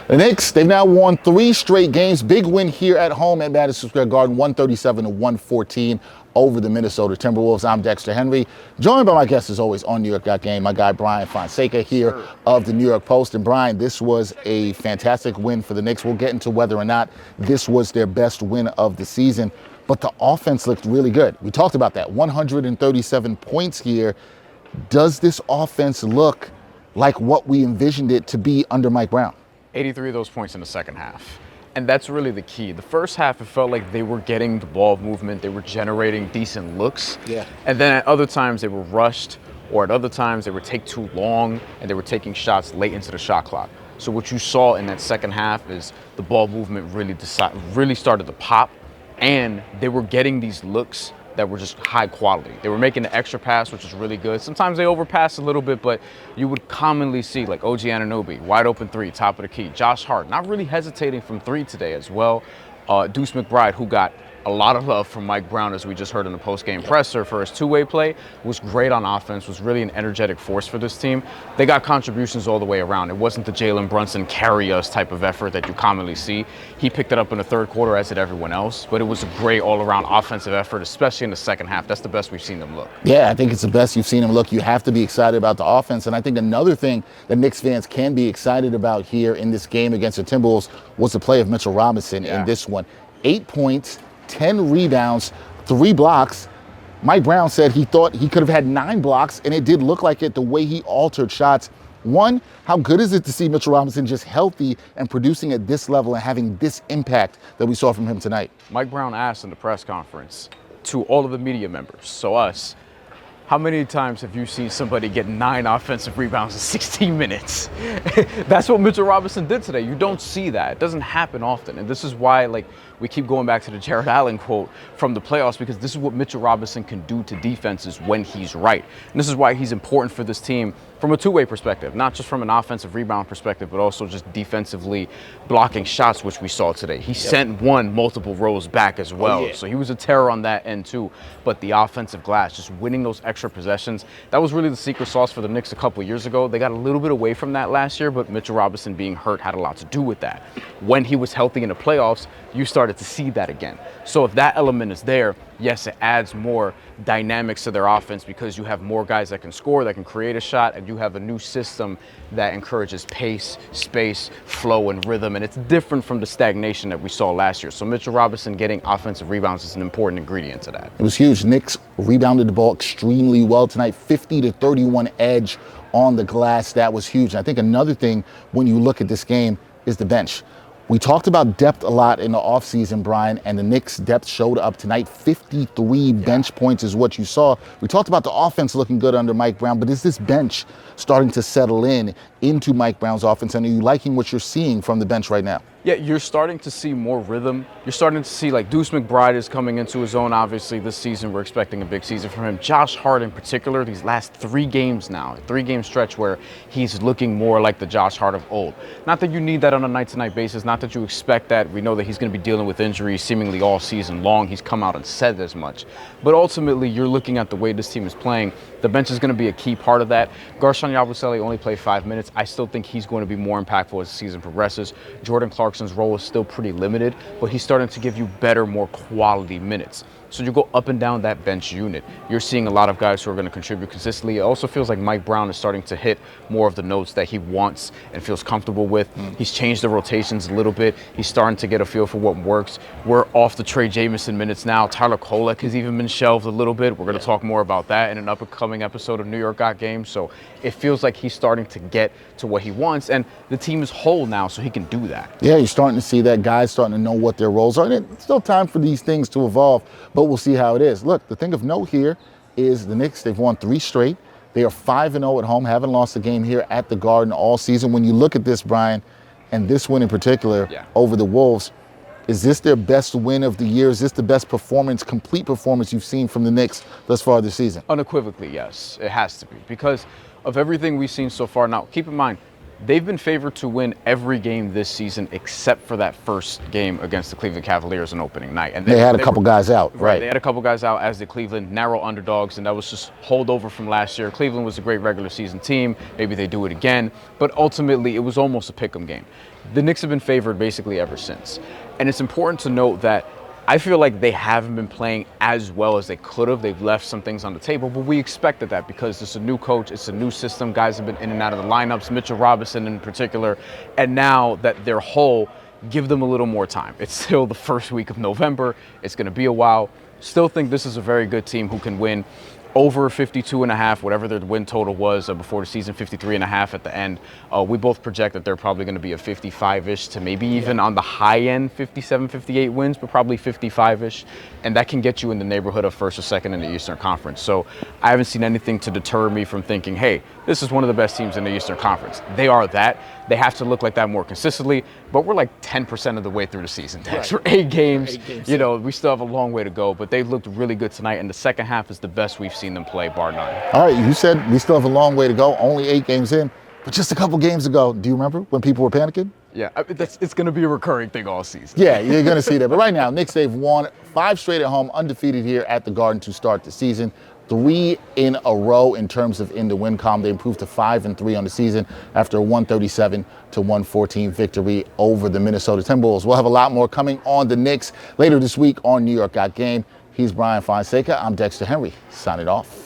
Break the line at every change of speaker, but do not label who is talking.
The Knicks, they've now won 3 straight games. Big win here at home at Madison Square Garden, 137-114 over the Minnesota Timberwolves. I'm Dexter Henry, joined by my guest as always on New York Game, my guy Bryan Fonseca here of the New York Post. And Bryan, this was a fantastic win for the Knicks. We'll get into whether or not this was their best win of the season, but the offense looked really good. We talked about that, 137 points here. Does this offense look like what we envisioned it to be under Mike Brown?
83 of those points in the second half. And that's really the key. The first half, it felt like they were getting the ball movement. They were generating decent looks.
Yeah.
And then at other times, they were rushed, or at other times, they would take too long, and they were taking shots late into the shot clock. So what you saw in that second half is the ball movement really started to pop, and they were getting these looks that were just high quality. They were making the extra pass, which was really good. Sometimes they overpass a little bit, but you would commonly see like OG Anunoby, wide open three, top of the key. Josh Hart, not really hesitating from three today as well. Deuce McBride, who got a lot of love from Mike Brown, as we just heard in the post-game presser for his two-way play, was great on offense, was really an energetic force for this team. They got contributions all the way around. It wasn't the Jalen Brunson carry us type of effort that you commonly see. He picked it up in the third quarter, as did everyone else, but it was a great all-around offensive effort, especially in the second half. That's the best we've seen them look.
Yeah, I think it's the best you've seen them look. You have to be excited about the offense, and I think another thing that Knicks fans can be excited about here in this game against the Timberwolves was the play of Mitchell Robinson in this one. 8 points, 10 rebounds, 3 blocks. Mike Brown said he thought he could have had 9 blocks, and it did look like it the way he altered shots. One, how good is it to see Mitchell Robinson just healthy and producing at this level and having this impact that we saw from him tonight?
Mike Brown asked in the press conference to all of the media members, so us, how many times have you seen somebody get 9 offensive rebounds in 16 minutes? That's what Mitchell Robinson did today. You don't see that. It doesn't happen often. And this is why, we keep going back to the Jared Allen quote from the playoffs, because this is what Mitchell Robinson can do to defenses when he's right. And this is why he's important for this team from a two-way perspective, not just from an offensive rebound perspective, but also just defensively blocking shots, which we saw today. He sent one multiple rows back as well. So he was a terror on that end too. But the offensive glass, just winning those extra possessions, that was really the secret sauce for the Knicks a couple of years ago. They got a little bit away from that last year, but Mitchell Robinson being hurt had a lot to do with that. When he was healthy in the playoffs, you started to see that again. So if that element is there, yes, it adds more dynamics to their offense because you have more guys that can score, that can create a shot, and you have a new system that encourages pace, space, flow, and rhythm. And it's different from the stagnation that we saw last year. So Mitchell Robinson getting offensive rebounds is an important ingredient to that.
It was huge. Knicks rebounded the ball extremely well tonight, 50-31 edge on the glass. That was huge. And I think another thing when you look at this game is the bench. We talked about depth a lot in the offseason, Bryan, and the Knicks' depth showed up tonight. 53 bench points is what you saw. We talked about the offense looking good under Mike Brown, but is this bench starting to settle into Mike Brown's offense? And are you liking what you're seeing from the bench right now?
Yeah, you're starting to see more rhythm. You're starting to see Deuce McBride is coming into his own. Obviously, this season we're expecting a big season from him. Josh Hart in particular, these last 3 games now, 3-game stretch where he's looking more like the Josh Hart of old. Not that you need that on a night-to-night basis, not that you expect that. We know that he's going to be dealing with injuries seemingly all season long. He's come out and said as much. But ultimately, you're looking at the way this team is playing. The bench is going to be a key part of that. Guerschon Yabusele only played 5 minutes. I still think he's going to be more impactful as the season progresses. Jordan Clarkson's role is still pretty limited, but he's starting to give you better, more quality minutes. So you go up and down that bench unit. You're seeing a lot of guys who are going to contribute consistently. It also feels like Mike Brown is starting to hit more of the notes that he wants and feels comfortable with. He's changed the rotations a little bit. He's starting to get a feel for what works. We're off the Trey Jamison minutes now. Tyler Kolek has even been shelved a little bit. We're going to talk more about that in an upcoming episode of New York Game. So it feels like he's starting to get to what he wants, and the team is whole now, so he can do that.
Yeah, you're starting to see that guys starting to know what their roles are. And it's still time for these things to evolve, but we'll see how it is. Look, the thing of note here is the Knicks, they've won 3 straight. They are 5-0 at home, haven't lost a game here at the Garden all season. When you look at this, Bryan, and this win in particular over the Wolves, is this their best win of the year? Is this the best performance, complete performance you've seen from the Knicks thus far this season?
Unequivocally, yes. It has to be because of everything we've seen so far. Now, keep in mind, They've been favored to win every game this season except for that first game against the Cleveland Cavaliers on opening night. And
they had a couple guys out, right?
They had a couple guys out as the Cleveland narrow underdogs, and that was just holdover from last year. Cleveland was a great regular season team. Maybe they do it again, but ultimately it was almost a pick'em game. The Knicks have been favored basically ever since. And it's important to note that I feel like they haven't been playing as well as they could have. They've left some things on the table, but we expected that because it's a new coach, it's a new system. Guys have been in and out of the lineups, Mitchell Robinson in particular. And now that they're whole, give them a little more time. It's still the first week of November. It's going to be a while. Still think this is a very good team who can win over 52.5, whatever their win total was before the season, 53.5 at the end. We both project that they're probably going to be a 55-ish to maybe even on the high end, 57, 58 wins, but probably 55-ish. And that can get you in the neighborhood of first or second in the Eastern Conference. So I haven't seen anything to deter me from thinking, hey, this is one of the best teams in the Eastern Conference. They are that. They have to look like that more consistently, but we're like 10% of the way through the season. Right. For 8 games, you know, we still have a long way to go, but they looked really good tonight, and the second half is the best we've seen them play, bar none.
All right, you said we still have a long way to go, only 8 games in, but just a couple games ago, do you remember when people were panicking?
Yeah, it's going to be a recurring thing all season.
Yeah, you're going to see that. But right now, Knicks, they've won 5 straight at home, undefeated here at the Garden to start the season. 3 in a row in terms of in the win column. They improved to 5-3 on the season after a 137-114 victory over the Minnesota Timberwolves. We'll have a lot more coming on the Knicks later this week on New York Got Game. He's Bryan Fonseca. I'm Dexter Henry. Signing off.